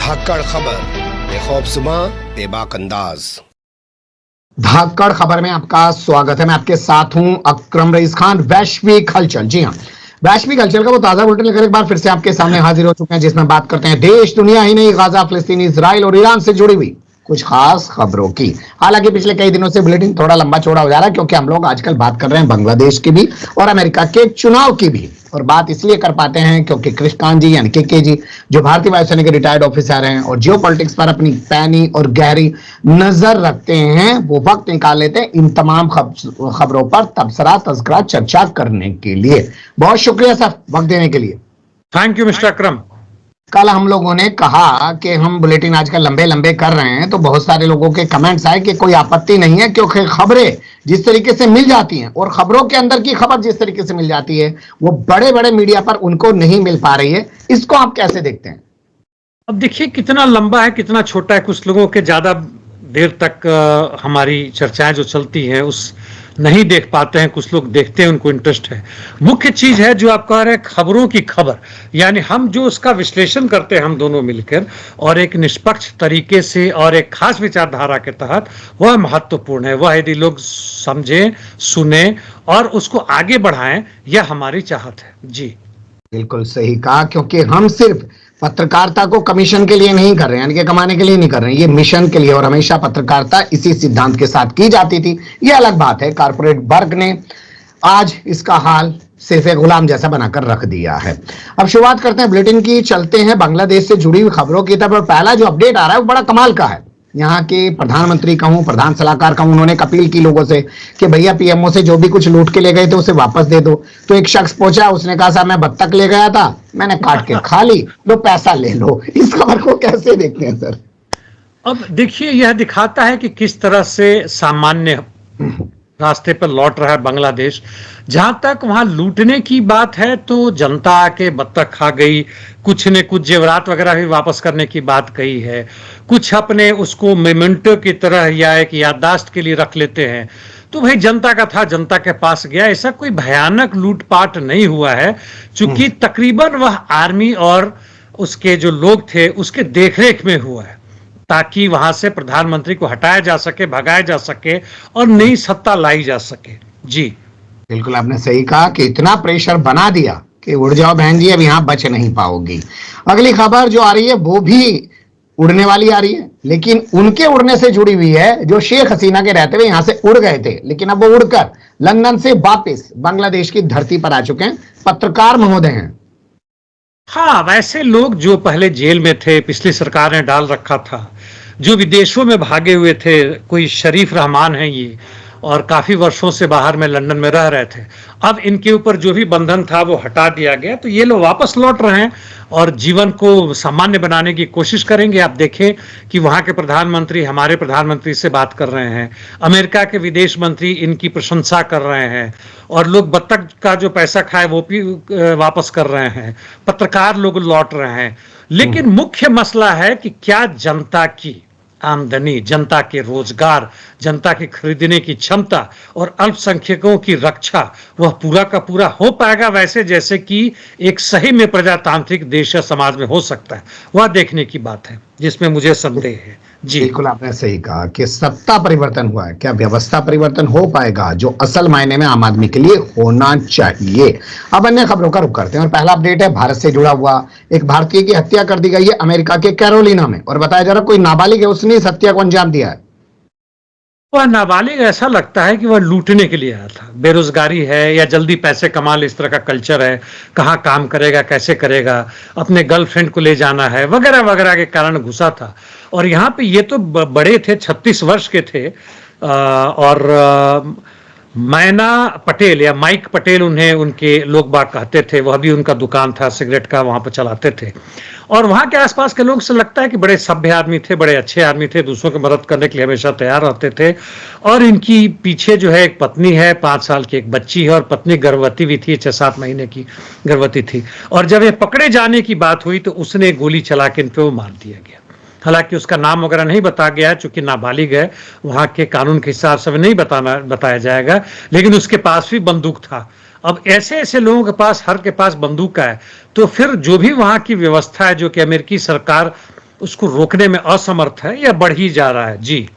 धाकड़ खबर, बेखौफजुमा बेबाक अंदाज। धाकड़ खबर में आपका स्वागत है। मैं आपके साथ हूं अकरम रईस खान। वैश्विक हलचल, जी हां, वैश्विक हलचल का वो ताजा बुलेटिन लेकर एक बार फिर से आपके सामने हाजिर हो चुके हैं, जिसमें बात करते हैं देश दुनिया ही नहीं, गाजा, फिलिस्तीन, इजराइल और ईरान से जुड़ी हुई कुछ खास खबरों की। हालांकि पिछले कई दिनों से बुलेटिन थोड़ा लंबा चौड़ा हो जा रहा है, क्योंकि हम लोग आजकल बात कर रहे हैं बांग्लादेश की भी और अमेरिका के चुनाव की भी। और बात इसलिए कर पाते हैं क्योंकि कृष्णान जी यानी के जी, जो भारतीय वायुसेना के रिटायर्ड ऑफिसर हैं और जियो पॉलिटिक्स पर अपनी पैनी और गहरी नजर रखते हैं, वो वक्त निकाल लेते हैं इन तमाम खबरों पर तबसरा तज़किरा चर्चा करने के लिए। बहुत शुक्रिया सर वक्त देने के लिए। थैंक यू मिस्टर अकरम। कल हम लोगों ने कहा कि हम बुलेटिन आजकल लंबे लंबे कर रहे हैं, तो बहुत सारे लोगों के कमेंट्स आए कि कोई आपत्ति नहीं है, क्योंकि खबरें जिस तरीके से मिल जाती हैं और खबरों के अंदर की खबर जिस तरीके से मिल जाती है वो बड़े बड़े मीडिया पर उनको नहीं मिल पा रही है। इसको आप कैसे देखते हैं? अब देखिए कितना लंबा है कितना छोटा है। कुछ लोगों के ज्यादा देर तक हमारी चर्चाएं जो चलती हैं उस नहीं देख पाते हैं, कुछ लोग देखते हैं, उनको इंटरेस्ट है। मुख्य चीज है जो आप कह रहे हैं खबरों की खबर, यानी हम जो उसका विश्लेषण करते हैं हम दोनों मिलकर और एक निष्पक्ष तरीके से और एक खास विचारधारा के तहत, वह महत्वपूर्ण है। वह यदि लोग समझें, सुने और उसको आगे बढ़ाएं, यह हमारी चाहत है। जी बिल्कुल सही कहा, क्योंकि हम सिर्फ पत्रकारिता को कमीशन के लिए नहीं कर रहे हैं, यानी कि कमाने के लिए नहीं कर रहे हैं, ये मिशन के लिए। और हमेशा पत्रकारिता इसी सिद्धांत के साथ की जाती थी। ये अलग बात है, कारपोरेट वर्ग ने आज इसका हाल सिर्फ एक गुलाम जैसा बनाकर रख दिया है। अब शुरुआत करते हैं बुलेटिन की, चलते हैं बांग्लादेश से जुड़ी हुई खबरों की तरफ। और पहला जो अपडेट आ रहा है वो बड़ा कमाल का है। यहाँ के प्रधानमंत्री कहूं, प्रधान सलाहकार कहूं, उन्होंने अपील की लोगों से कि भैया पीएमओ से जो भी कुछ लूट के ले गए थे उसे वापस दे दो। तो एक शख्स पहुंचा, उसने कहा साहब मैं बत्तख ले गया था, मैंने काट के खा ली, लो पैसा ले लो। इस खबर को कैसे देखते हैं सर? अब देखिए यह दिखाता है कि किस तरह से सामान्य रास्ते पर लौट रहा है बांग्लादेश। जहां तक वहां लूटने की बात है तो जनता आके बत्तख खा गई, कुछ ने कुछ जेवरात वगैरह भी वापस करने की बात कही है, कुछ अपने उसको मेमेंटो की तरह या एक याददाश्त के लिए रख लेते हैं। तो भाई जनता का था, जनता के पास गया। ऐसा कोई भयानक लूटपाट नहीं हुआ है, चूंकि तकरीबन वह आर्मी और उसके जो लोग थे उसके देखरेख में हुआ है, ताकि वहां से प्रधानमंत्री को हटाया जा सके, भगाया जा सके और नई सत्ता लाई जा सके। जी बिल्कुल आपने सही कहा कि इतना प्रेशर बना दिया कि उड़ जाओ बहन जी, अब यहां बच नहीं पाओगी। अगली खबर जो आ रही है वो भी उड़ने वाली आ रही है, लेकिन उनके उड़ने से जुड़ी हुई है जो शेख हसीना के रहते हुए यहां से उड़ गए थे, लेकिन अब वो उड़कर लंदन से वापस बांग्लादेश की धरती पर आ चुके हैं। पत्रकार महोदय हैं। हाँ, वैसे लोग जो पहले जेल में थे, पिछली सरकार ने डाल रखा था, जो विदेशों में भागे हुए थे, कोई शरीफ रहमान है ये, और काफी वर्षों से बाहर में लंदन में रह रहे थे, अब इनके ऊपर जो भी बंधन था वो हटा दिया गया, तो ये लोग वापस लौट रहे हैं और जीवन को सामान्य बनाने की कोशिश करेंगे। आप देखें कि वहाँ के प्रधानमंत्री हमारे प्रधानमंत्री से बात कर रहे हैं, अमेरिका के विदेश मंत्री इनकी प्रशंसा कर रहे हैं, और लोग बत्तख का जो पैसा खाए वो भी वापस कर रहे हैं, पत्रकार लोग लौट रहे हैं। लेकिन मुख्य मसला है कि क्या जनता की आमदनी, जनता के रोजगार, जनता की खरीदने की क्षमता और अल्पसंख्यकों की रक्षा, वह पूरा का पूरा हो पाएगा वैसे जैसे कि एक सही में प्रजातांत्रिक देश या समाज में हो सकता है? वह देखने की बात है, जिसमें मुझे संदेह है। जी बिल्कुल आपने सही कहा कि सत्ता परिवर्तन हुआ है, क्या व्यवस्था परिवर्तन हो पाएगा जो असल मायने में आम आदमी के लिए होना चाहिए? अब अन्य खबरों का रुख करते हैं और पहला अपडेट है भारत से जुड़ा हुआ। एक भारतीय की हत्या कर दी गई है अमेरिका के कैरोलिना में, और बताया जा रहा है कोई नाबालिग है उसने इस हत्या को अंजाम दिया है। वह नाबालिग ऐसा लगता है कि वह लूटने के लिए आया था, बेरोजगारी है या जल्दी पैसे कमा ले, इस तरह का कल्चर है, कहाँ काम करेगा, कैसे करेगा, अपने गर्लफ्रेंड को ले जाना है वगैरह वगैरह के कारण घुसा था। और यहाँ पे ये तो बड़े थे, 36 वर्ष के थे, और मैना पटेल या माइक पटेल उन्हें उनके लोग बाग कहते थे, वह भी उनका दुकान था सिगरेट का, वहाँ पर चलाते थे। और वहाँ के आसपास के लोग से लगता है कि बड़े सभ्य आदमी थे, बड़े अच्छे आदमी थे, दूसरों की मदद करने के लिए हमेशा तैयार रहते थे। और इनकी पीछे जो है एक पत्नी है, 5 साल की एक बच्ची है, और पत्नी गर्भवती भी थी, 6-7 महीने की गर्भवती थी। और जब ये पकड़े जाने की बात हुई तो उसने गोली चला के इन पर वो मार दिया गया। हालांकि उसका नाम वगैरह नहीं बताया गया है, चूंकि नाबालिग है, वहाँ के कानून के हिसाब से नहीं बताया जाएगा, लेकिन उसके पास भी बंदूक था। अब ऐसे ऐसे लोगों के पास, हर के पास बंदूक है, तो फिर जो भी वहाँ की व्यवस्था है, जो कि अमेरिकी सरकार उसको रोकने में असमर्थ है या बढ़ ही जा रहा है? जी।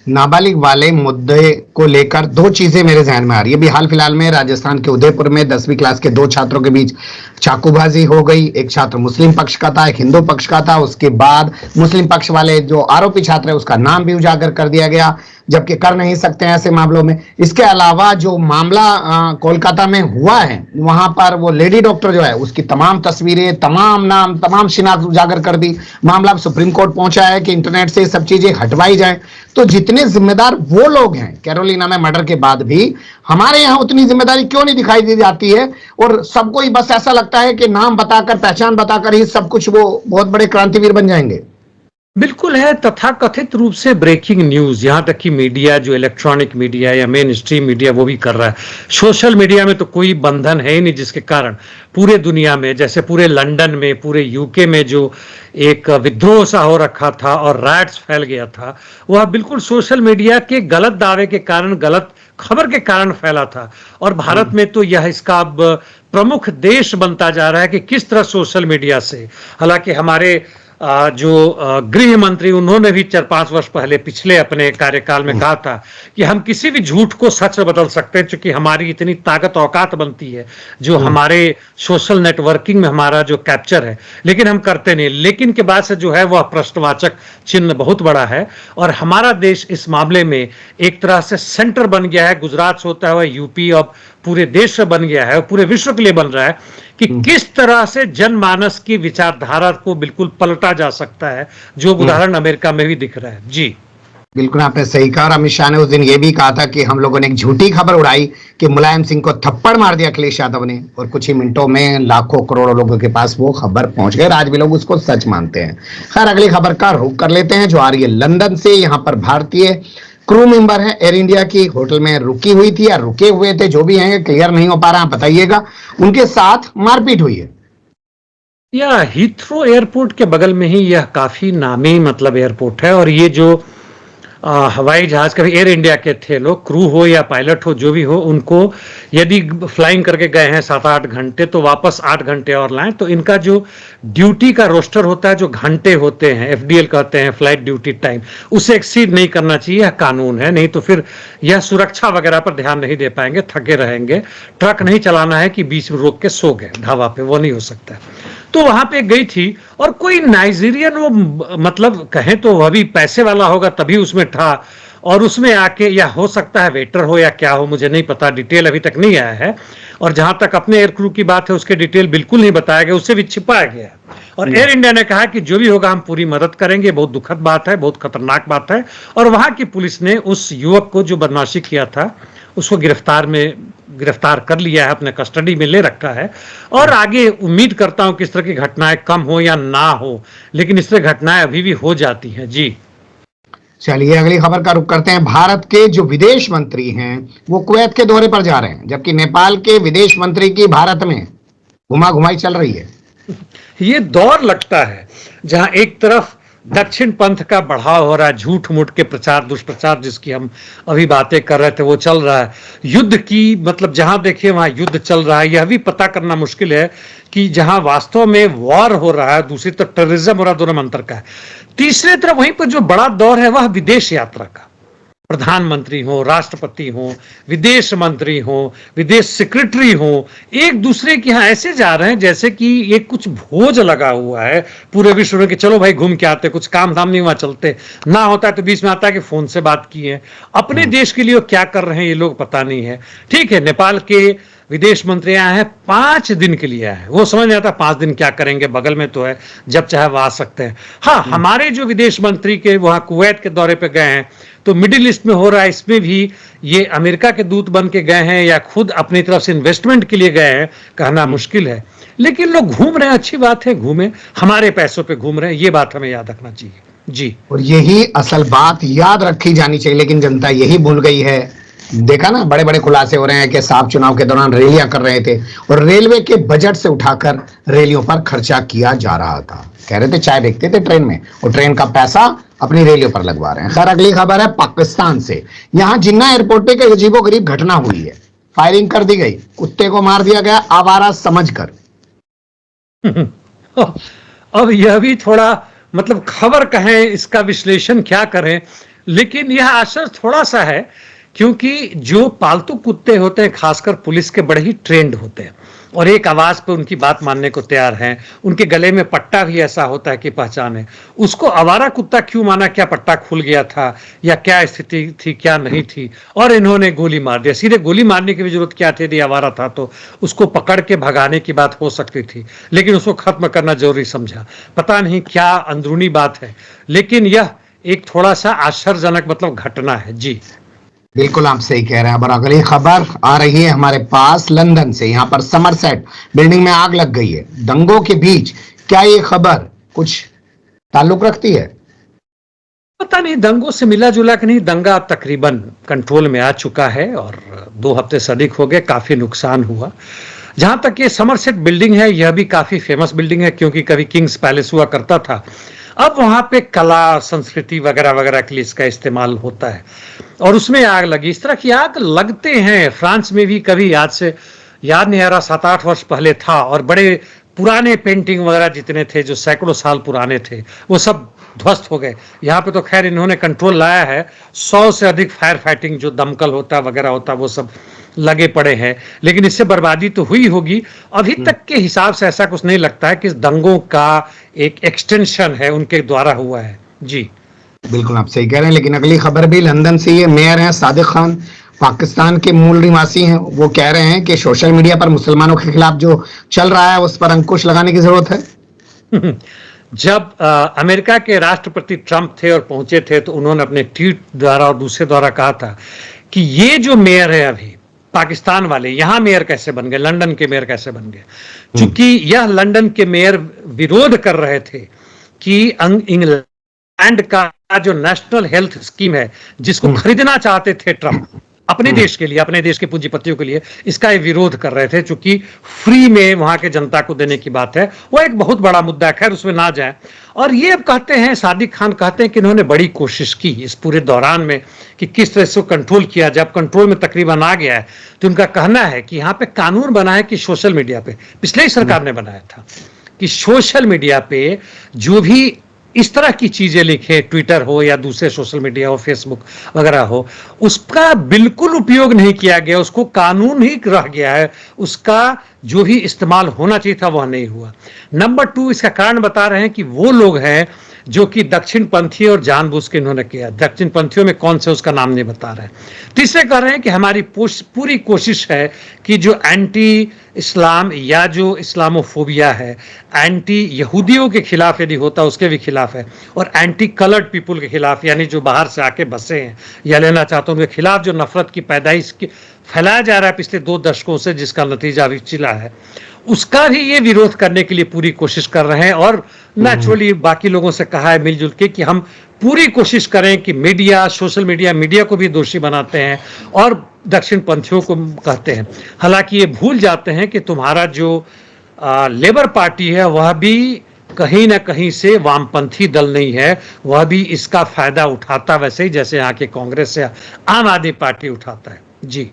नाबालिग वाले मुद्दे को लेकर दो चीजें मेरे जहन में आ रही है। अभी हाल फिलहाल में राजस्थान के उदयपुर में 10वीं क्लास के दो छात्रों के बीच चाकूबाजी हो गई। एक छात्र मुस्लिम पक्ष का था, एक हिंदू पक्ष का था। उसके बाद मुस्लिम पक्ष वाले जो आरोपी छात्र है उसका नाम भी उजागर कर दिया गया, जबकि कर नहीं सकते हैं ऐसे मामलों में। इसके अलावा जो मामला कोलकाता में हुआ है, वहां पर वो लेडी डॉक्टर जो है उसकी तमाम तस्वीरें, तमाम नाम, तमाम शिनाख्त उजागर कर दी। मामला सुप्रीम कोर्ट पहुंचा है कि इंटरनेट से सब चीजें हटवाई जाए। तो जितने जिम्मेदार वो लोग हैं कैरोलिना में मर्डर के बाद भी, हमारे यहाँ उतनी जिम्मेदारी क्यों नहीं दिखाई दी जाती है? और सबको ही बस ऐसा लगता है कि नाम बताकर, पहचान बताकर ही सब कुछ वो बहुत बड़े क्रांतिवीर बन जाएंगे। बिल्कुल है। तथाकथित रूप से ब्रेकिंग न्यूज, यहां तक कि मीडिया जो इलेक्ट्रॉनिक मीडिया या मेन स्ट्रीम मीडिया वो भी कर रहा है। सोशल मीडिया में तो कोई बंधन है ही नहीं, जिसके कारण पूरे दुनिया में, जैसे पूरे लंदन में, पूरे यूके में जो एक विद्रोह सा हो रखा था और राइट्स फैल गया था, वह बिल्कुल सोशल मीडिया के गलत दावे के कारण, गलत खबर के कारण फैला था। और भारत में तो यह इसका अब प्रमुख देश बनता जा रहा है कि किस तरह सोशल मीडिया से, हालांकि हमारे जो गृह मंत्री, उन्होंने भी 4-5 वर्ष पहले पिछले अपने कार्यकाल में कहा था कि हम किसी भी झूठ को सच में बदल सकते हैं, क्योंकि हमारी इतनी ताकत औकात बनती है जो हमारे सोशल नेटवर्किंग में हमारा जो कैप्चर है, लेकिन हम करते नहीं। लेकिन के बाद से जो है वह प्रश्नवाचक चिन्ह बहुत बड़ा है। और हमारा देश इस मामले में एक तरह से सेंटर बन गया है। गुजरात से होता हुआ यूपी अब पूरे देश से बन गया है, पूरे विश्व के लिए बन रहा है कि किस तरह से जनमानस की विचारधारा को बिल्कुल पलटा जा सकता है, जो उदाहरण अमेरिका में भी दिख रहा है। जी बिल्कुल आपने सही कहा। और अमित शाह ने उस दिन ये भी कहा था कि हम लोगों ने एक झूठी खबर उड़ाई कि मुलायम सिंह को थप्पड़ मार दिया अखिलेश यादव ने, और कुछ ही मिनटों में लाखों करोड़ों लोगों के पास वो खबर पहुंच गई। आज भी लोग उसको सच मानते हैं। खैर, अगली खबर का रुख कर लेते हैं जो आ रही है लंदन से। यहाँ पर भारतीय क्रू मेंबर है एयर इंडिया की, होटल में रुकी हुई थी या रुके हुए थे, जो भी हैं क्लियर नहीं हो पा रहा, बताइएगा। उनके साथ मारपीट हुई है। या हीथ्रो एयरपोर्ट के बगल में ही यह काफी नामी मतलब एयरपोर्ट है। और ये जो हवाई जहाज का भी एयर इंडिया के थे लोग, क्रू हो या पायलट हो, जो भी हो, उनको यदि फ्लाइंग करके गए हैं 7-8 घंटे तो वापस 8 घंटे और लाएं। तो इनका जो ड्यूटी का रोस्टर होता है, जो घंटे होते हैं, एफडीएल कहते हैं, फ्लाइट ड्यूटी टाइम, उसे एक्सीड नहीं करना चाहिए, यह कानून है। नहीं तो फिर यह सुरक्षा वगैरह पर ध्यान नहीं दे पाएंगे, थके रहेंगे। ट्रक नहीं चलाना है कि बीच में रोक के सो गए ढाबा पे, वो नहीं हो सकता। तो वहां पे गई थी और कोई नाइजीरियन, वो मतलब कहें तो वह भी पैसे वाला होगा तभी उसमें था, और उसमें आके, या हो सकता है वेटर हो या क्या हो, मुझे नहीं पता, डिटेल अभी तक नहीं आया है। और जहां तक अपने एयर क्रू की बात है, उसके डिटेल बिल्कुल नहीं बताया गया, उससे भी छिपाया गया। और एयर इंडिया ने कहा कि जो भी होगा हम पूरी मदद करेंगे। बहुत दुखद बात है, बहुत खतरनाक बात है। और वहां की पुलिस ने उस युवक को जो बदमाशी किया था उसको गिरफ्तार कर लिया है, अपने कस्टडी में ले रखा है। और आगे उम्मीद करता हूं कि इस तरह की घटनाएं कम हो या ना हो, लेकिन इस तरह घटनाएं अभी भी हो जाती हैं। जी चलिए अगली खबर का रुख करते हैं। भारत के जो विदेश मंत्री हैं वो कुवैत के दौरे पर जा रहे हैं, जबकि नेपाल के विदेश मंत्री की भारत में घुमा घुमाई चल रही है। ये दौर लगता है जहां एक तरफ दक्षिण पंथ का बढ़ाव हो रहा है, झूठ मूठ के प्रचार, दुष्प्रचार जिसकी हम अभी बातें कर रहे थे, वो चल रहा है। युद्ध की मतलब जहां देखिए वहां युद्ध चल रहा है। यह भी पता करना मुश्किल है कि जहां वास्तव में वॉर हो रहा है, दूसरी तरफ टेररिज्म हो रहा है, दोनों में अंतर का है। तीसरी तरफ वहीं पर जो बड़ा दौर है वह विदेश यात्रा का। प्रधानमंत्री हो, राष्ट्रपति हो, विदेश मंत्री हो, विदेश सेक्रेटरी हो, एक दूसरे के यहाँ ऐसे जा रहे हैं जैसे कि ये कुछ भोज लगा हुआ है पूरे विश्व में कि चलो भाई घूम के आते, कुछ काम धाम नहीं वहां चलते ना होता है तो बीच में आता है कि फोन से बात की है। अपने देश के लिए क्या कर रहे हैं ये लोग पता नहीं है। ठीक है, नेपाल के विदेश मंत्री आए हैं, 5 दिन के लिए आए हैं। वो समझ नहीं आता 5 दिन क्या करेंगे, बगल में तो है, जब चाहे वो आ सकते हैं। हाँ, हमारे जो विदेश मंत्री के वहां कुवैत के दौरे पे गए हैं, तो मिडिल ईस्ट में हो रहा है, इसमें भी ये अमेरिका के दूत बन के गए हैं या खुद अपनी तरफ से इन्वेस्टमेंट के लिए गए हैं, कहना मुश्किल है। लेकिन लोग घूम रहे हैं, अच्छी बात है, घूमे, हमारे पैसों पे घूम रहे हैं, ये बात हमें याद रखना चाहिए। जी, और यही असल बात याद रखी जानी चाहिए, लेकिन जनता यही भूल गई है। देखा ना, बड़े बड़े खुलासे हो रहे हैं कि साहब चुनाव के दौरान रैलियां कर रहे थे और रेलवे के बजट से उठाकर रैलियों पर खर्चा किया जा रहा था। कह रहे थे चाय बेचते थे ट्रेन में और ट्रेन का पैसा अपनी रैलियों पर लगवा रहे हैं। खैर, अगली खबर है पाकिस्तान से। यहां जिन्ना एयरपोर्ट पे एक अजीबोगरीब घटना हुई है। फायरिंग कर दी गई, कुत्ते को मार दिया गया आवारा समझकर। अब यह भी थोड़ा मतलब खबर कहें, इसका विश्लेषण क्या करें, लेकिन यह आश्चर्य थोड़ा सा है क्योंकि जो पालतू कुत्ते होते हैं खासकर पुलिस के बड़े ही ट्रेंड होते हैं और एक आवाज पे उनकी बात मानने को तैयार हैं। उनके गले में पट्टा भी ऐसा होता है कि पहचान है। उसको आवारा कुत्ता क्यों माना? क्या पट्टा खुल गया था या क्या स्थिति थी, क्या नहीं थी, और इन्होंने गोली मार दिया। सीधे गोली मारने की भी जरूरत क्या थी? यदि आवारा था तो उसको पकड़ के भगाने की बात हो सकती थी, लेकिन उसको खत्म करना जरूरी समझा। पता नहीं क्या अंदरूनी बात है, लेकिन यह एक थोड़ा सा आश्चर्यजनक मतलब घटना है। जी बिल्कुल आप सही कह रहे हैं। अब अगली खबर आ रही है हमारे पास लंदन से। यहाँ पर समरसेट बिल्डिंग में आग लग गई है दंगों के बीच। क्या ये खबर कुछ ताल्लुक रखती है? पता नहीं, दंगों से मिला जुला कि नहीं। दंगा तकरीबन कंट्रोल में आ चुका है और 2 हफ्ते से अधिक हो गए। काफी नुकसान हुआ। जहां तक ये समरसेट बिल्डिंग है, यह भी काफी फेमस बिल्डिंग है क्योंकि कभी किंग्स पैलेस हुआ करता था। अब वहां पे कला संस्कृति वगैरह वगैरह के लिए इसका इस्तेमाल होता है और उसमें आग लगी। इस तरह की आग लगते हैं फ्रांस में भी कभी, याद नहीं आ रहा, 7-8 वर्ष पहले था। और बड़े पुराने पेंटिंग वगैरह जितने थे जो सैकड़ों साल पुराने थे वो सब ध्वस्त हो गए। यहाँ पे तो खैर इन्होंने कंट्रोल लाया है। 100 से अधिक फायर फाइटिंग जो दमकल होता है वगैरह होता है वो सब लगे पड़े हैं, लेकिन इससे बर्बादी तो हुई होगी। अभी तक के हिसाब से ऐसा कुछ नहीं लगता है कि दंगों का एक एक्सटेंशन है उनके द्वारा हुआ है। जी बिल्कुल आप सही कह रहे हैं। लेकिन अगली खबर भी लंदन से। ये मेयर हैं सादिक खान, पाकिस्तान के मूल निवासी हैं। वो कह रहे हैं कि सोशल मीडिया पर मुसलमानों के खिलाफ जो चल रहा है उस पर अंकुश लगाने की जरूरत है। जब अमेरिका के राष्ट्रपति ट्रंप थे और पहुंचे थे तो उन्होंने अपने ट्वीट द्वारा और दूसरे द्वारा कहा था कि ये जो मेयर है अभी पाकिस्तान वाले, यहां मेयर कैसे बन गए, लंदन के मेयर कैसे बन गए। चूंकि यह लंदन के मेयर विरोध कर रहे थे कि इंग्लैंड का जो नेशनल हेल्थ स्कीम है जिसको खरीदना चाहते थे ट्रंप अपने देश के लिए, अपने देश के पूंजीपतियों के लिए, इसका विरोध कर रहे थे। चूंकि फ्री में वहां के जनता को देने की बात है, वो एक बहुत बड़ा मुद्दा है, खैर उसमें ना जाए। और ये अब कहते हैं, सादिक खान कहते हैं कि इन्होंने बड़ी कोशिश की इस पूरे दौरान में कि किस तरह से कंट्रोल किया। जब कंट्रोल में तकरीबन आ गया है तो उनका कहना है कि यहाँ पे कानून बना है कि सोशल मीडिया पे, पिछले ही सरकार ने बनाया था कि सोशल मीडिया पे जो भी इस तरह की चीजें लिखे, ट्विटर हो या दूसरे सोशल मीडिया हो, फेसबुक वगैरह हो, उसका बिल्कुल उपयोग नहीं किया गया। उसको कानून ही रह गया है, उसका जो भी इस्तेमाल होना चाहिए था वह नहीं हुआ। नंबर 2, इसका कारण बता रहे हैं कि वो लोग हैं जो कि दक्षिण पंथी और जानबूझ के इन्होंने किया। दक्षिण पंथियों में कौन से उसका नाम नहीं बता रहे हैं। तीसरे कह रहे हैं कि हमारी पूरी कोशिश है कि जो एंटी इस्लाम या जो इस्लामोफोबिया है, एंटी यहूदियों के खिलाफ यदि होता उसके भी खिलाफ है, और एंटी कलर्ड पीपुल के खिलाफ, यानी जो बाहर से आके बसे हैं या लेना चाहते हैं उनके खिलाफ जो नफरत की पैदाइश फैलाया जा रहा है पिछले 2 दशकों से, जिसका नतीजा अभी चिला है, उसका भी ये विरोध करने के लिए पूरी कोशिश कर रहे हैं। और नेचुरली बाकी लोगों से कहा है मिलजुल के कि हम पूरी कोशिश करें कि मीडिया, सोशल मीडिया को भी दोषी बनाते हैं और दक्षिण पंथियों को कहते हैं। हालांकि ये भूल जाते हैं कि तुम्हारा जो लेबर पार्टी है वह भी कहीं ना कहीं से वामपंथी दल नहीं है, वह भी इसका फायदा उठाता, वैसे ही जैसे यहाँ के कांग्रेस या आम आदमी पार्टी उठाता है। जी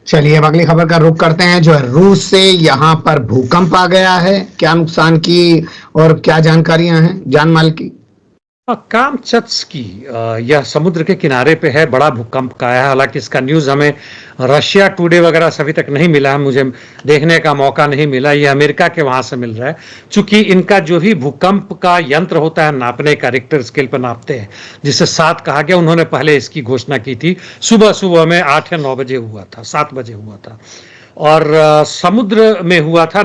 चलिए अब अगली खबर का रुख करते हैं जो है रूस से। यहाँ पर भूकंप आ गया है। क्या नुकसान की और क्या जानकारियां हैं जान माल की? कामचत्स्की यह समुद्र के किनारे पे है, बड़ा भूकंप का है। हालांकि इसका न्यूज़ हमें रशिया टुडे वगैरह से अभी तक नहीं मिला है, मुझे देखने का मौका नहीं मिला। ये अमेरिका के वहां से मिल रहा है, चूंकि इनका जो भी भूकंप का यंत्र होता है नापने का, रिक्टर स्केल पर नापते हैं, जिसे 7 कहा गया। उन्होंने पहले इसकी घोषणा की थी, सुबह में 8 या 9 बजे हुआ था, 7 बजे हुआ था, और समुद्र में हुआ था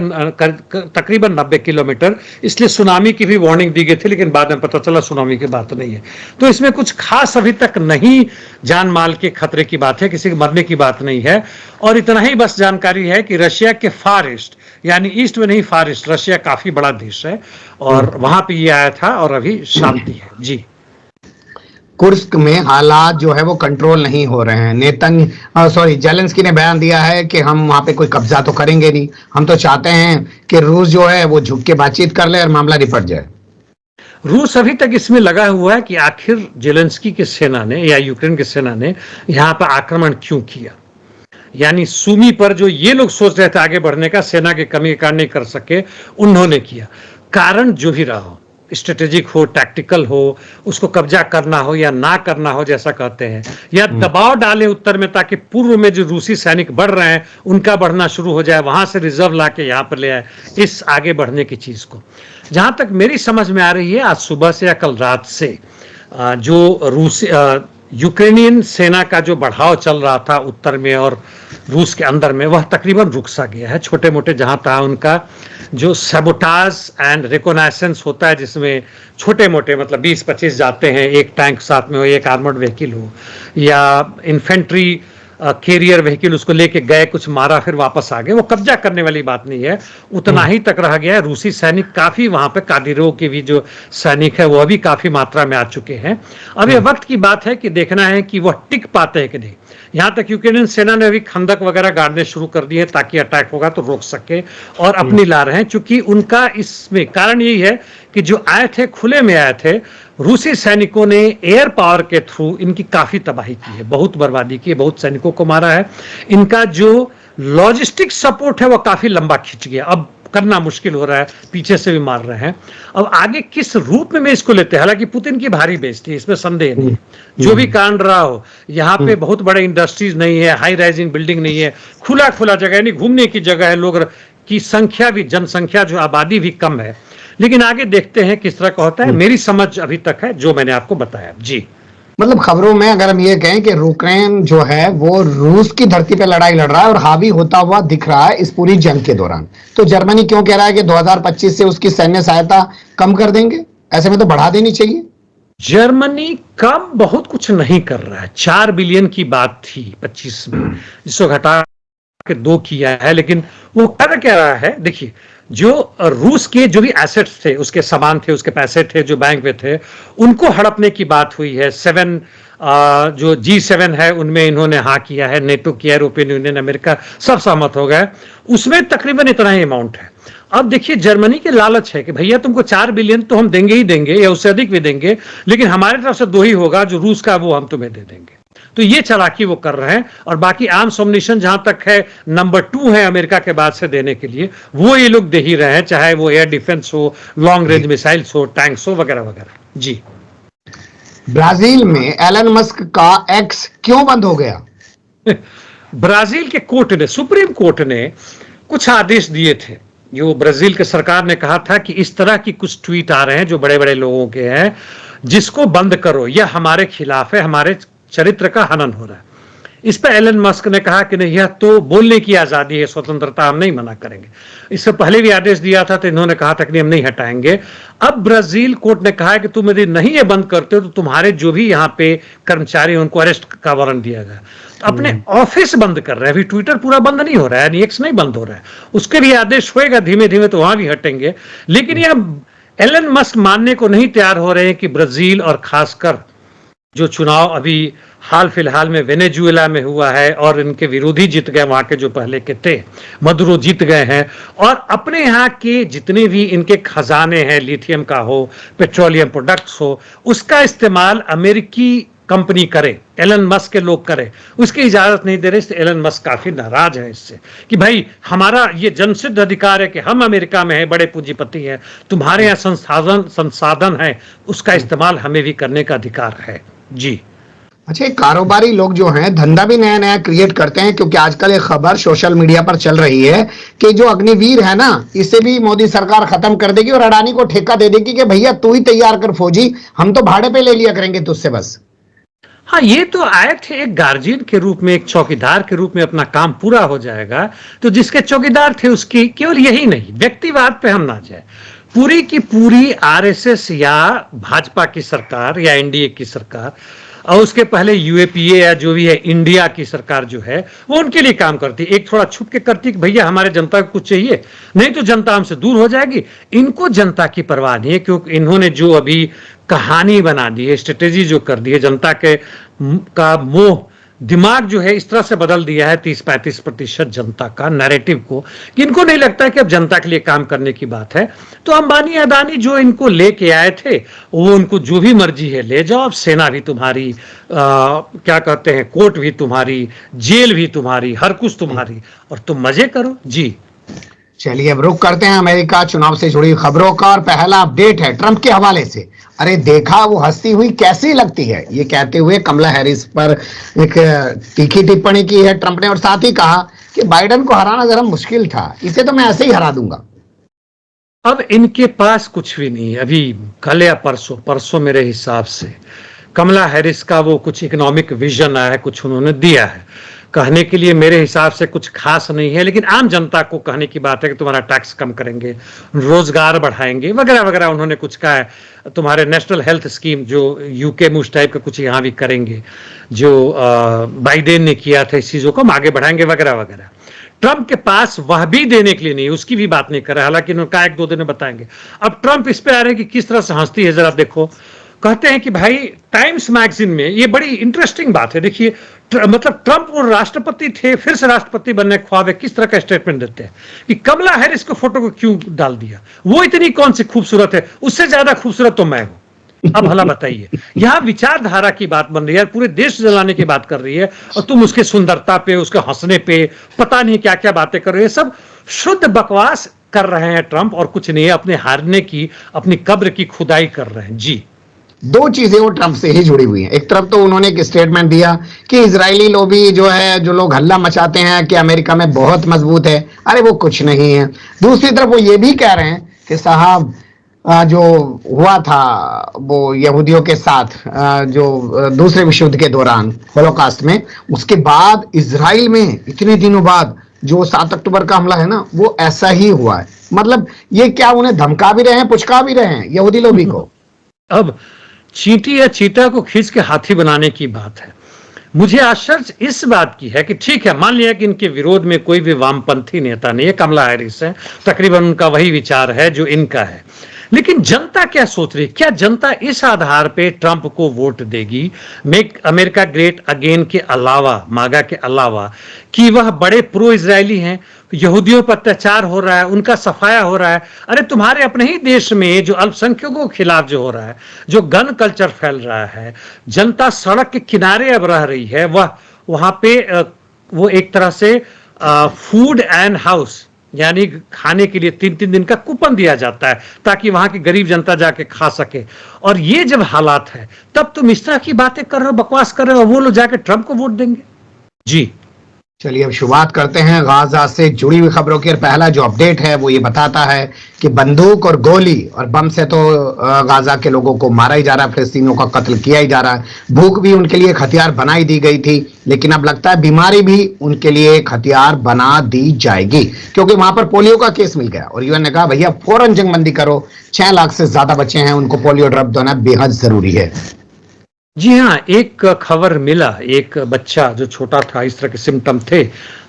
तकरीबन 90 किलोमीटर। इसलिए सुनामी की भी वार्निंग दी गई थी, लेकिन बाद में पता चला सुनामी की बात नहीं है। तो इसमें कुछ खास अभी तक नहीं जान माल के खतरे की बात है, किसी के मरने की बात नहीं है। और इतना ही बस जानकारी है कि रशिया के फार ईस्ट, यानी ईस्ट में नहीं फार ईस्ट, रशिया काफी बड़ा देश है और वहां पे ये आया था और अभी शांति है। जी कुर्स्क में हालात जो है वो कंट्रोल नहीं हो रहे हैं। जेलेंस्की ने बयान दिया है कि हम वहां पे कोई कब्जा तो करेंगे नहीं, हम तो चाहते हैं कि रूस जो है वो झुक के बातचीत कर ले और मामला निपट जाए। रूस अभी तक इसमें लगा हुआ है कि आखिर जेलेंस्की की सेना ने या यूक्रेन की सेना ने यहाँ पर आक्रमण क्यों किया। यानी सुमी पर जो ये लोग सोच रहे थे आगे बढ़ने का, सेना के कमी के कारण नहीं कर सके, उन्होंने किया। कारण जो भी रहा हो, स्ट्रेटेजिक हो, टैक्टिकल हो, उसको कब्जा करना हो या ना करना हो जैसा कहते हैं, या दबाव डाले उत्तर में ताकि पूर्व में जो रूसी सैनिक बढ़ रहे हैं उनका बढ़ना शुरू हो जाए, वहां से रिजर्व ला के यहाँ पर ले आए इस आगे बढ़ने की चीज को। जहां तक मेरी समझ में आ रही है, आज सुबह से या कल रात से जो यूक्रेनियन सेना का जो बढ़ाव चल रहा था उत्तर में और रूस के अंदर में, वह तकरीबन रुक सा गया है। छोटे मोटे जहां तहां उनका जो सैबोटाज एंड रिकोनाइसेंस होता है, जिसमें छोटे मोटे मतलब 20-25 जाते हैं, एक टैंक साथ में हो, एक आर्मर्ड व्हीकल हो या इन्फेंट्री कैरियर व्हीकल, उसको लेके गए, कुछ मारा, फिर वापस आ गए, वो कब्जा करने वाली बात नहीं है, उतना ही तक रह गया है। रूसी सैनिक काफी वहां पे, कादिरों के भी जो सैनिक है वह भी काफी मात्रा में आ चुके हैं। अब ये वक्त की बात है कि देखना है कि वह टिक पाते हैं कि नहीं। यहां तक यूक्रेनियन सेना ने अभी खंदक वगैरह गाड़ने शुरू कर दिए ताकि अटैक होगा तो रोक सके, और अपनी ला रहे हैं, क्योंकि उनका इसमें कारण यही है कि जो आए थे खुले में आए थे, रूसी सैनिकों ने एयर पावर के थ्रू इनकी काफी तबाही की है, बहुत बर्बादी की है, बहुत सैनिकों को मारा है। इनका जो लॉजिस्टिक सपोर्ट है वह काफी लंबा खिंच गया, अब करना मुश्किल हो रहा है, पीछे से भी मार रहे हैं। अब आगे किस रूप में इसको लेते हैं, हालांकि पुतिन की भारी बेइज्जती है, इसमें संदेह नहीं, जो भी कारण रहा हो। यहाँ पे बहुत बड़े इंडस्ट्रीज नहीं है, हाई राइजिंग बिल्डिंग नहीं है, खुला खुला जगह, यानी घूमने की जगह है, लोग की संख्या भी, जनसंख्या जो आबादी भी कम है। लेकिन आगे देखते हैं किस तरह का होता है। मेरी समझ अभी तक है जो मैंने आपको बताया। जी, मतलब खबरों में अगर हम ये कहें कि यूक्रेन जो है वो रूस की धरती पे लड़ाई लड़ रहा है और हावी होता हुआ दिख रहा है इस पूरी जंग के दौरान, तो जर्मनी क्यों कह रहा है कि 2025 से उसकी सैन्य सहायता कम कर देंगे? ऐसे में तो बढ़ा देनी चाहिए। जर्मनी कम बहुत कुछ नहीं कर रहा है। 4 बिलियन की बात थी 25 में, जिसको घटा के 2 किया है, लेकिन वो कर क्या रहा है, देखिए, जो रूस के जो भी एसेट्स थे, उसके सामान थे, उसके पैसे थे जो बैंक में थे, उनको हड़पने की बात हुई है। 7 जो G7 है उनमें इन्होंने हाँ किया है, नेटो किया, यूरोपियन यूनियन, अमेरिका, सब सहमत हो गए, उसमें तकरीबन इतना ही अमाउंट है। अब देखिए, जर्मनी के लालच है कि भैया तुमको 4 बिलियन तो हम देंगे ही देंगे, या उससे अधिक भी देंगे, लेकिन हमारे तरफ से 2 ही होगा, जो रूस का वो हम तुम्हें दे देंगे। तो ये चालाकी वो कर रहे हैं। और बाकी आर्म्स अम्युनिशन जहां तक है, नंबर 2 है अमेरिका के बाद से देने के लिए, वो ये लोग दे ही रहे हैं, चाहे वो एयर डिफेंस हो, लॉन्ग रेंज मिसाइल्स हो, टैंक्स हो, वगैरह वगैरह। जी, ब्राजील में एलन मस्क का एक्स क्यों बंद हो गया? ब्राजील के कोर्ट ने, सुप्रीम कोर्ट ने कुछ आदेश दिए थे। जो ब्राजील के सरकार ने कहा था कि इस तरह की कुछ ट्वीट आ रहे हैं जो बड़े बड़े लोगों के हैं, जिसको बंद करो, यह हमारे खिलाफ है, हमारे चरित्र का हनन हो रहा है। इस पर एलन मस्क ने कहा कि नहीं, यह तो बोलने की आजादी है, स्वतंत्रता, हम नहीं मना करेंगे। इससे पहले भी आदेश दिया था तो इन्होंने कहा था कि हम नहीं हटाएंगे। अब ब्राजील कोर्ट ने कहा है कि तुम यदि नहीं ये बंद करते हो तो तुम्हारे जो भी यहाँ पे कर्मचारी हैं उनको अरेस्ट का वारंट दिया गया। तो अपने ऑफिस बंद कर रहे हैं, अभी ट्विटर पूरा बंद नहीं हो रहा है, एक्स नहीं बंद हो रहा है, उसके भी आदेश होएगा धीमे धीमे, तो वहां भी हटेंगे। लेकिन यह एलन मस्क मानने को नहीं तैयार हो रहे हैं कि ब्राजील, और खासकर जो चुनाव अभी हाल फिलहाल में वेनेजुएला में हुआ है और इनके विरोधी जीत गए, वहां के जो पहले के थे, मदुरो जीत गए हैं, और अपने यहाँ के जितने भी इनके खजाने हैं, लिथियम का हो, पेट्रोलियम प्रोडक्ट्स हो, उसका इस्तेमाल अमेरिकी कंपनी करे, एलन मस्क के लोग करे, उसकी इजाजत नहीं दे रहे। इससे एलन मस्क काफी नाराज है इससे कि भाई हमारा ये जनसिद्ध अधिकार है कि हम अमेरिका में हैं, बड़े पूंजीपति हैं, तुम्हारे यहाँ संसाधन है, उसका इस्तेमाल हमें भी करने का अधिकार है। जी, अच्छा, कारोबारी लोग जो हैं धंधा भी नया नया क्रिएट करते हैं, क्योंकि आजकल एक खबर सोशल मीडिया पर चल रही है कि जो अग्निवीर है ना, इसे भी मोदी सरकार खत्म कर देगी और अडानी को ठेका दे देगी कि भैया तू ही तैयार कर फौजी, हम तो भाड़े पे ले लिया करेंगे तुझसे बस। हाँ, ये तो आए थे एक गार्जियन के रूप में, एक चौकीदार के रूप में, अपना काम पूरा हो जाएगा। तो जिसके चौकीदार थे उसकी, केवल यही नहीं, व्यक्तिवाद पे हम ना जाए, पूरी की पूरी आरएसएस या भाजपा की सरकार या एनडीए की सरकार, और उसके पहले यूएपीए या जो भी है इंडिया की सरकार जो है, वो उनके लिए काम करती, एक थोड़ा छुप के करती कि भैया हमारे जनता को कुछ चाहिए, नहीं तो जनता हमसे दूर हो जाएगी। इनको जनता की परवाह नहीं है, क्योंकि इन्होंने जो अभी कहानी बना दी है, स्ट्रेटेजी जो कर दी है, जनता के का मोह दिमाग जो है इस तरह से बदल दिया है 30-35% जनता का नैरेटिव को, कि इनको नहीं लगता है कि अब जनता के लिए काम करने की बात है। तो अंबानी अदानी जो इनको लेके आए थे, वो उनको जो भी मर्जी है ले जाओ, अब सेना भी तुम्हारी, क्या कहते हैं, कोर्ट भी तुम्हारी, जेल भी तुम्हारी, हर कुछ तुम्हारी, और तुम मजे करो। जी, चलिए अब रुक करते हैं अमेरिका चुनाव से जुड़ी खबरों का और पहला अपडेट है ट्रंप के हवाले से। अरे देखा वो हंसती हुई कैसी लगती है, ये कहते हुए कमला हैरिस पर एक तीखी टिप्पणी की है ट्रंप ने और साथ ही कहा कि बाइडेन को हराना जरा मुश्किल था, इसे तो मैं ऐसे ही हरा दूंगा। अब इनके पास कुछ भी नहीं है। अभी कल या परसों मेरे हिसाब से कमला हैरिस का वो कुछ इकोनॉमिक विजन आया है, कुछ उन्होंने दिया है कहने के लिए। मेरे हिसाब से कुछ खास नहीं है, लेकिन आम जनता को कहने की बात है कि तुम्हारा टैक्स कम करेंगे, रोजगार बढ़ाएंगे वगैरह वगैरह उन्होंने कुछ कहा है। तुम्हारे नेशनल हेल्थ स्कीम जो यूके में उस टाइप का कुछ यहाँ भी करेंगे, जो बाइडेन ने किया था, इस चीजों को हम आगे बढ़ाएंगे वगैरह वगैरह। ट्रंप के पास वह भी देने के लिए नहीं, उसकी भी बात नहीं कर रहा, हालांकि उन्होंने कहा 1-2 दिन में बताएंगे। अब ट्रंप इस पे आ रहे हैं कि किस तरह से हंसती है, जरा देखो। कहते हैं कि भाई टाइम्स मैगजीन में, ये बड़ी इंटरेस्टिंग बात है, देखिए मतलब ट्रंप वो राष्ट्रपति थे, फिर से राष्ट्रपति बनने के ख्वाब है, किस तरह का स्टेटमेंट देते हैं कि कमला हैरिस को फोटो को क्यों डाल दिया, वो इतनी कौन सी खूबसूरत है, उससे ज्यादा खूबसूरत तो मैं हूं। अब भला बताइए, यहां विचारधारा की बात बन रही है, पूरे देश जलाने की बात कर रही है, और तुम उसके सुंदरता पे, उसके हंसने पे पता नहीं क्या क्या बातें कर रहे हैं। सब शुद्ध बकवास कर रहे हैं ट्रंप, और कुछ नहीं है। अपने हारने की, अपनी कब्र की खुदाई कर रहे हैं। जी, दो चीजें वो ट्रंप से ही जुड़ी हुई हैं। एक तरफ तो उन्होंने एक स्टेटमेंट दिया कि इजरायली लॉबी जो है, जो लोग हल्ला मचाते हैं कि अमेरिका में बहुत मजबूत है, अरे वो कुछ नहीं है। दूसरी तरफ वो ये भी कह रहे हैं कि साहब जो हुआ था वो यहूदियों के साथ जो दूसरे विश्व युद्ध के दौरान होलोकास्ट में, उसके बाद इजराइल में इतने दिनों बाद जो 7 अक्टूबर का हमला है ना, वो ऐसा ही हुआ है। मतलब ये क्या उन्हें धमका भी रहे हैं, पुचका भी रहे हैं यहूदी लॉबी को। अब चींटी या चीता को खींच के हाथी बनाने की बात है। मुझे आश्चर्य इस बात की है कि ठीक है, मान लिया कि इनके विरोध में कोई भी वामपंथी नेता नहीं है, कमला हैरिस है, तकरीबन उनका वही विचार है जो इनका है, लेकिन जनता क्या सोच रही है? क्या जनता इस आधार पे ट्रंप को वोट देगी, मेक अमेरिका ग्रेट अगेन के अलावा, मागा के अलावा, कि वह बड़े प्रो इजरायली हैं, यहूदियों पर अत्याचार हो रहा है, उनका सफाया हो रहा है? अरे तुम्हारे अपने ही देश में जो अल्पसंख्यकों के खिलाफ जो हो रहा है, जो गन कल्चर फैल रहा है, जनता सड़क के किनारे अब रह रही है, वह वहां पे वो एक तरह से फूड एंड हाउस, यानी खाने के लिए 3-3 दिन का कूपन दिया जाता है ताकि वहां की गरीब जनता जाके खा सके। और ये जब हालात है, तब तुम इस तरह की बातें कर रहे हो, बकवास कर रहे हो, वो लोग जाके ट्रंप को वोट देंगे। जी, चलिए अब शुरुआत करते हैं गाजा से जुड़ी हुई खबरों की। और पहला जो अपडेट है वो ये बताता है कि बंदूक और गोली और बम से तो गाजा के लोगों को मारा ही जा रहा है, फिलिस्तीनियों का कत्ल किया ही जा रहा है। भूख भी उनके लिए एक हथियार बनाई दी गई थी, लेकिन अब लगता है बीमारी भी उनके लिए एक हथियार बना दी जाएगी, क्योंकि वहां पर पोलियो का केस मिल गया और यूएन ने कहा भैया फौरन जंगबंदी करो, 6 लाख से ज्यादा बच्चे हैं, उनको पोलियो ड्रॉप देना बेहद जरूरी है। जी हाँ, एक खबर मिला, एक बच्चा जो छोटा था, इस तरह के सिम्टम थे,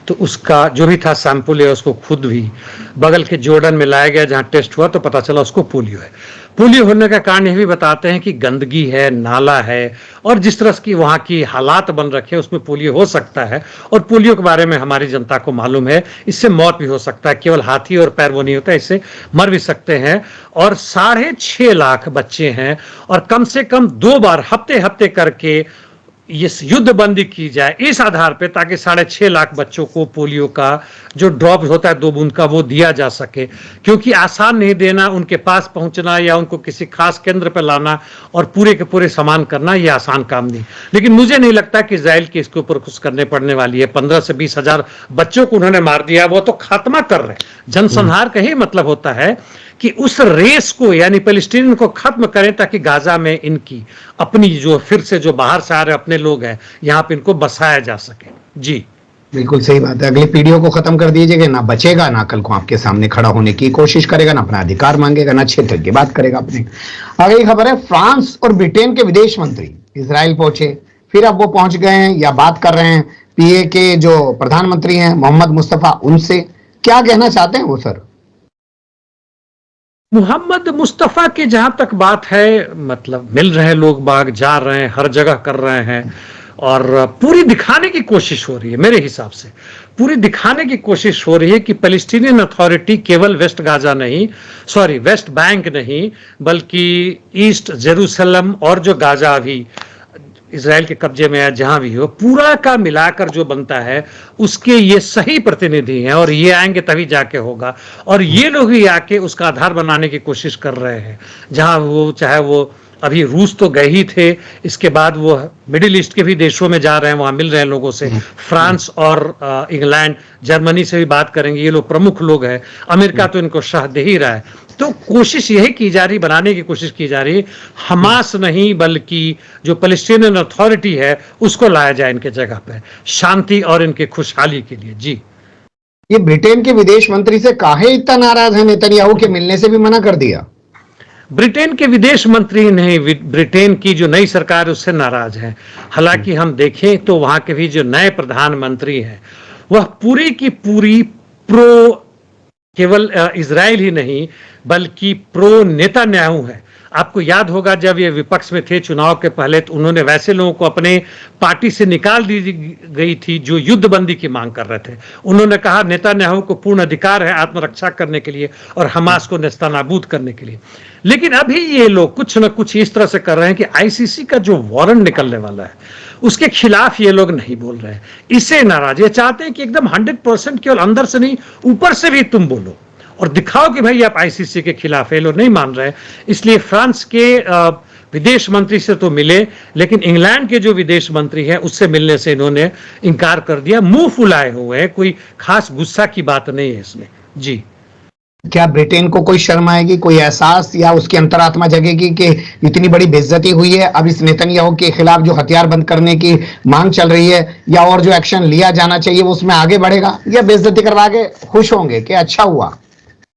तो उसका जो भी था सैंपल है, उसको खुद भी बगल के जॉर्डन में लाया गया, जहां टेस्ट हुआ तो पता चला उसको पोलियो है। पोलियो होने का कारण यह भी बताते हैं कि गंदगी है, नाला है, और जिस तरह की वहाँ की हालात बन रखे हैं उसमें पोलियो हो सकता है। और पोलियो के बारे में हमारी जनता को मालूम है, इससे मौत भी हो सकता है, केवल हाथी और पैर वो नहीं होता, इससे मर भी सकते हैं। और 6.5 लाख बच्चे हैं, और कम से कम 2 बार हफ्ते हफ्ते करके इस युद्ध बंदी की जाए इस आधार पे, ताकि 6.5 लाख बच्चों को पोलियो का जो ड्रॉप होता है 2 बूंद का, वो दिया जा सके। क्योंकि आसान नहीं देना, उनके पास पहुंचना या उनको किसी खास केंद्र पर लाना और पूरे के पूरे सामान करना, ये आसान काम नहीं। लेकिन मुझे नहीं लगता कि इजराइल के इसके ऊपर कुछ करने पड़ने वाली है। 15 से 20 हजार बच्चों को उन्होंने मार दिया, वो तो खात्मा कर रहे हैं। जनसंहार का ही मतलब होता है कि उस रेस को, यानी पैलेस्टीन को खत्म करें, ताकि गाजा में इनकी अपनी जो फिर से जो बाहर से आ रहे अपने लोग हैं, यहां पे इनको बसाया जा सके। जी बिल्कुल सही बात है। अगली पीढ़ियों को खत्म कर दीजिएगा, ना बचेगा, ना कल को आपके सामने खड़ा होने की कोशिश करेगा, ना अपना अधिकार मांगेगा, ना क्षेत्र की बात करेगा अपने। अगली खबर है, फ्रांस और ब्रिटेन के विदेश मंत्री इजराइल पहुंचे, फिर अब वो पहुंच गए हैं या बात कर रहे हैं पीए के जो प्रधानमंत्री हैं मोहम्मद मुस्तफा, उनसे क्या कहना चाहते हैं वो सर? मोहम्मद मुस्तफ़ा की जहां तक बात है, मतलब मिल रहे लोग बाग, जा रहे हैं, हर जगह कर रहे हैं, और पूरी दिखाने की कोशिश हो रही है, मेरे हिसाब से पूरी दिखाने की कोशिश हो रही है कि पैलेस्टीनियन अथॉरिटी केवल वेस्ट गाजा नहीं, सॉरी वेस्ट बैंक नहीं, बल्कि ईस्ट जेरूसलम और जो गाजा अभी इजराइल के कब्जे में है, जहां भी हो, पूरा का मिलाकर जो बनता है उसके ये सही प्रतिनिधि हैं, और ये आएंगे तभी जाके होगा। और ये लोग ही आके उसका आधार बनाने की कोशिश कर रहे हैं, जहां वो, चाहे वो अभी रूस तो गए ही थे, इसके बाद वो मिडिल ईस्ट के भी देशों में जा रहे हैं, वहां मिल रहे हैं लोगों से, फ्रांस और इंग्लैंड, जर्मनी से भी बात करेंगे, ये लोग प्रमुख लोग हैं, अमेरिका तो इनको शाह दे ही रहा है। तो कोशिश यही की जा रही, बनाने की कोशिश की जा रही, हमास नहीं बल्कि जो पैलेस्टीनियन अथॉरिटी है उसको लाया जाए इनके जगह पे, शांति और इनके खुशहाली के लिए। जी, ये ब्रिटेन के विदेश मंत्री से काहे इतना नाराज है नेतन्याहू के मिलने से भी मना कर दिया? ब्रिटेन के विदेश मंत्री नहीं, ब्रिटेन की जो नई सरकार है उससे नाराज है। हालांकि हम देखें तो वहां के भी जो नए प्रधानमंत्री हैं वह पूरी की पूरी प्रो, केवल इजराइल ही नहीं बल्कि प्रो नेतन्याहू है। आपको याद होगा जब ये विपक्ष में थे चुनाव के पहले, तो उन्होंने वैसे लोगों को अपने पार्टी से निकाल दी गई थी जो युद्धबंदी की मांग कर रहे थे। उन्होंने कहा नेतन्याहू को पूर्ण अधिकार है आत्मरक्षा करने के लिए और हमास को नेस्तनाबूद करने के लिए। लेकिन अभी ये लोग कुछ न कुछ इस तरह से कर रहे हैं कि आईसीसी का जो वारंट निकलने वाला है उसके खिलाफ ये लोग नहीं बोल रहे हैं, इससे नाराज। ये चाहते हैं कि एकदम 100% केवल अंदर से नहीं, ऊपर से भी तुम बोलो और दिखाओ कि भाई आप आईसीसी के खिलाफ है। लोग नहीं मान रहे, इसलिए फ्रांस के विदेश मंत्री से तो मिले, लेकिन इंग्लैंड के जो विदेश मंत्री है उससे मिलने से इन्होंने इनकार कर दिया। मुंह फुलाए हुए हैं, कोई खास गुस्सा की बात नहीं है इसमें। जी, क्या ब्रिटेन को कोई शर्म आएगी, कोई एहसास या उसकी अंतरात्मा जगेगी कि इतनी बड़ी बेइज्जती हुई है, अब इस नेतन्याहू के खिलाफ जो हथियार बंद करने की मांग चल रही है या और जो एक्शन लिया जाना चाहिए वो उसमें आगे बढ़ेगा, या बेइज्जती करवा के खुश होंगे कि अच्छा हुआ?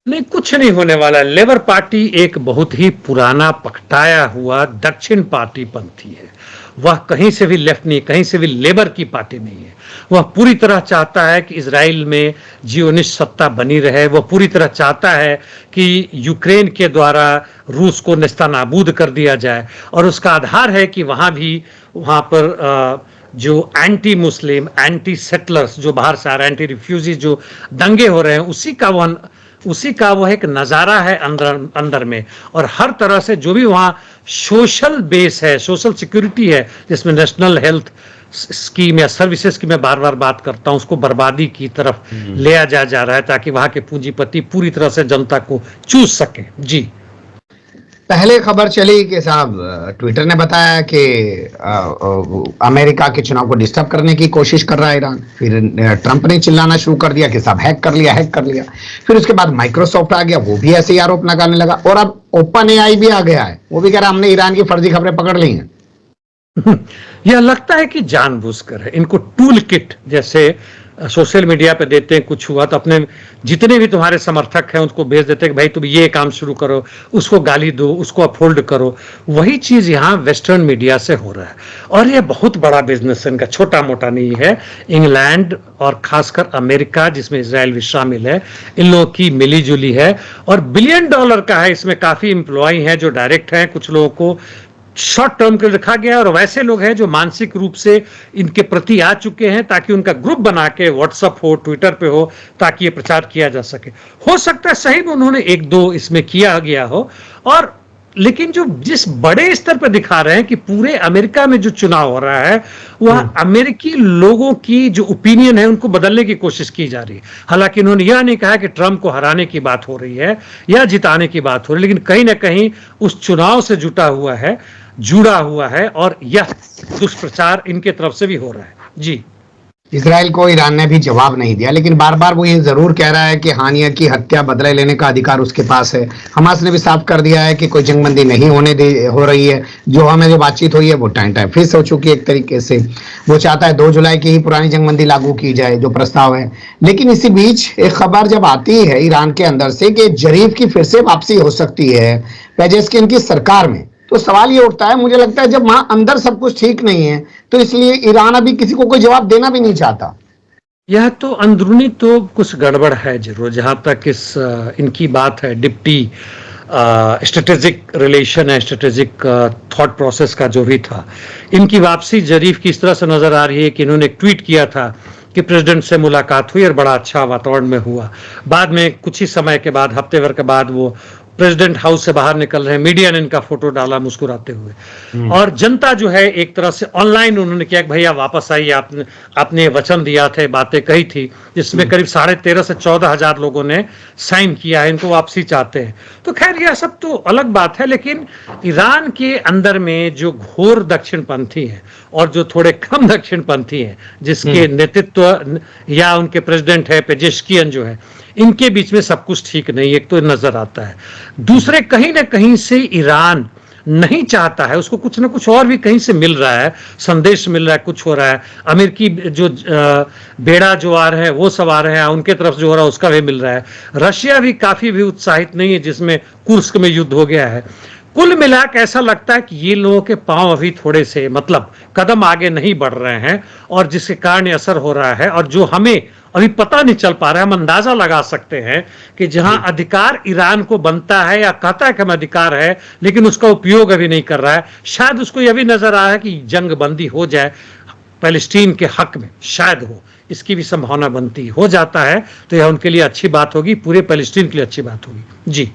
नहीं, कुछ नहीं होने वाला। लेबर पार्टी एक बहुत ही पुराना पकटाया हुआ दक्षिण पार्टी पंथी है। वह कहीं से भी लेफ्ट नहीं, कहीं से भी लेबर की पार्टी नहीं है। वह पूरी तरह चाहता है कि इजराइल में जियोनिस्ट सत्ता बनी रहे। वह पूरी तरह चाहता है कि यूक्रेन के द्वारा रूस को नेस्तनाबूद कर दिया जाए, और उसका आधार है कि वहाँ पर जो एंटी मुस्लिम, एंटी सेटलर्स जो बाहर से आ रहे हैं, एंटी रिफ्यूजी जो दंगे हो रहे हैं, उसी का वह एक नज़ारा है अंदर में। और हर तरह से जो भी वहाँ सोशल बेस है, सोशल सिक्योरिटी है, जिसमें नेशनल हेल्थ स्कीम या सर्विसेज की मैं बार बार बात करता हूँ, उसको बर्बादी की तरफ ले जा रहा है, ताकि वहाँ के पूंजीपति पूरी तरह से जनता को चूस सके। जी, पहले खबर चली कि साहब ट्विटर ने बताया कि अमेरिका के चुनाव को डिस्टर्ब करने की कोशिश कर रहा है ईरान। फिर ट्रंप ने चिल्लाना शुरू कर दिया कि साहब हैक कर लिया। फिर उसके बाद माइक्रोसॉफ्ट आ गया, वो भी ऐसे ही आरोप लगाने लगा, और अब ओपन एआई भी आ गया है, वो भी कह रहा हमने ईरान की फर्जी खबरें पकड़ ली हैं। यह लगता है कि जानबूझकर है। इनको टूल किट जैसे सोशल मीडिया पे देते हैं, कुछ हुआ तो अपने जितने भी तुम्हारे समर्थक हैं उनको भेज देते हैं कि भाई तुम ये काम शुरू करो, उसको गाली दो, उसको अपहोल्ड करो। वही चीज यहाँ वेस्टर्न मीडिया से हो रहा है, और ये बहुत बड़ा बिजनेस है इनका, छोटा मोटा नहीं है। इंग्लैंड और खासकर अमेरिका, जिसमें इसराइल भी शामिल है, इन लोगों की मिली जुली है, और $1 बिलियन का है। इसमें काफी एम्प्लॉय हैं जो डायरेक्ट हैं, कुछ लोगों को शॉर्ट टर्म के लिए रखा गया, और वैसे लोग हैं जो मानसिक रूप से इनके प्रति आ चुके हैं, ताकि उनका ग्रुप बना के व्हाट्सएप हो, ट्विटर पे हो, ताकि ये प्रचार किया जा सके। हो सकता है सही में उन्होंने 1-2 इसमें किया गया हो, और लेकिन जो जिस बड़े स्तर पर दिखा रहे हैं कि पूरे अमेरिका में जो चुनाव हो रहा है वह अमेरिकी लोगों की जो ओपिनियन है उनको बदलने की कोशिश की जा रही है। हालांकि उन्होंने यह नहीं कहा कि ट्रंप को हराने की बात हो रही है या जिताने की बात हो रही है, लेकिन कहीं ना कहीं उस चुनाव से जुड़ा हुआ है, और यह दुष्प्रचार इनके तरफ से भी हो रहा है। जी, इसराइल को ईरान ने भी जवाब नहीं दिया, लेकिन बार बार वो ये जरूर कह रहा है कि हानिया की हत्या बदले लेने का अधिकार उसके पास है। हमास ने भी साफ कर दिया है कि कोई जंगबंदी नहीं हो रही है। जो बातचीत हुई है वो टाइम फिक्स हो चुकी है एक तरीके से। वो चाहता है 2 जुलाई की ही पुरानी जंगबंदी लागू की जाए, जो प्रस्ताव है। लेकिन इसी बीच एक खबर जब आती है ईरान के अंदर से कि जरीफ की फिर से वापसी हो सकती है पेजेस्किन की सरकार में, तो सवाल ये उठता है, मुझे लगता है जब वहां अंदर सब कुछ ठीक नहीं है तो इसलिए ईरान अभी किसी को कोई जवाब देना भी नहीं चाहता। यह तो अंदरूनी तो कुछ गड़बड़ है जरूर, जहां तक इनकी बात है। डिप्टी स्ट्रेटेजिक रिलेशन है, स्ट्रेटेजिक थॉट प्रोसेस का जो भी था, इनकी वापसी जरीफ की इस तरह से नजर आ रही है कि इन्होंने एक ट्वीट किया था कि प्रेसिडेंट से मुलाकात हुई और बड़ा अच्छा वातावरण में हुआ। बाद में कुछ ही समय के बाद, हफ्ते भर के बाद, वो प्रेसिडेंट हाउस से बाहर निकल रहे हैं, मीडिया ने इनका फोटो डाला मुस्कुराते हुए, और जनता जो है एक तरह से ऑनलाइन उन्होंने किया कि भैया वापस आइए, आपने वचन दिया थे, बातें कही थी, जिसमें करीब 13.5 से 14 हजार लोगों ने साइन किया है, इनको वापसी चाहते हैं। तो खैर यह सब तो अलग बात है, लेकिन ईरान के अंदर में जो घोर दक्षिणपंथी है और जो थोड़े कम दक्षिणपंथी है, जिसके नेतृत्व या उनके प्रेसिडेंट है पेजेश्कियन जो है, इनके बीच में सब कुछ ठीक नहीं, एक तो नजर आता है। दूसरे कहीं ना कहीं से ईरान नहीं चाहता है, उसको कुछ ना कुछ और भी कहीं से मिल रहा है, संदेश मिल रहा है, कुछ हो रहा है, अमेरिकी जो बेड़ा जो आ रहे हैं वो सब आ रहे हैं, उनके तरफ जो हो रहा है उसका भी मिल रहा है। रशिया भी काफी भी उत्साहित नहीं है, जिसमें कुर्स्क में युद्ध हो गया है। कुल मिलाकर ऐसा लगता है कि ये लोगों के पांव अभी थोड़े से मतलब कदम आगे नहीं बढ़ रहे हैं, और जिसके कारण असर हो रहा है, और जो हमें अभी पता नहीं चल पा रहा है, हम अंदाजा लगा सकते हैं कि जहां अधिकार ईरान को बनता है या कहता है कि हम अधिकार है, लेकिन उसका उपयोग अभी नहीं कर रहा है, शायद उसको यह भी नजर आ रहा है कि जंग बंदी हो जाए पैलेस्टीन के हक में, शायद हो, इसकी भी संभावना बनती हो जाता है तो यह उनके लिए अच्छी बात होगी, पूरे पैलेस्टीन के लिए अच्छी बात होगी। जी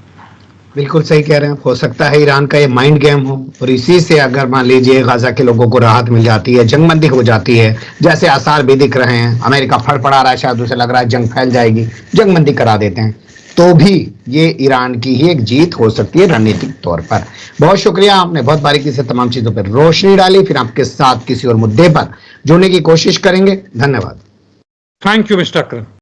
बिल्कुल सही कह रहे हैं। हो सकता है ईरान का ये माइंड गेम हो, और इसी से अगर मान लीजिए गाजा के लोगों को राहत मिल जाती है, जंगबंदी हो जाती है, जैसे आसार भी दिख रहे हैं, अमेरिका फड़फड़ा रहा है, शायद उसे लग रहा है जंग फैल जाएगी, जंगबंदी करा देते हैं, तो भी ये ईरान की ही एक जीत हो सकती है रणनीतिक तौर पर। बहुत शुक्रिया, आपने बहुत बारीकी से तमाम चीजों पर रोशनी डाली। फिर आपके साथ किसी और मुद्दे पर जुड़ने की कोशिश करेंगे। धन्यवाद। Thank you mister Akram.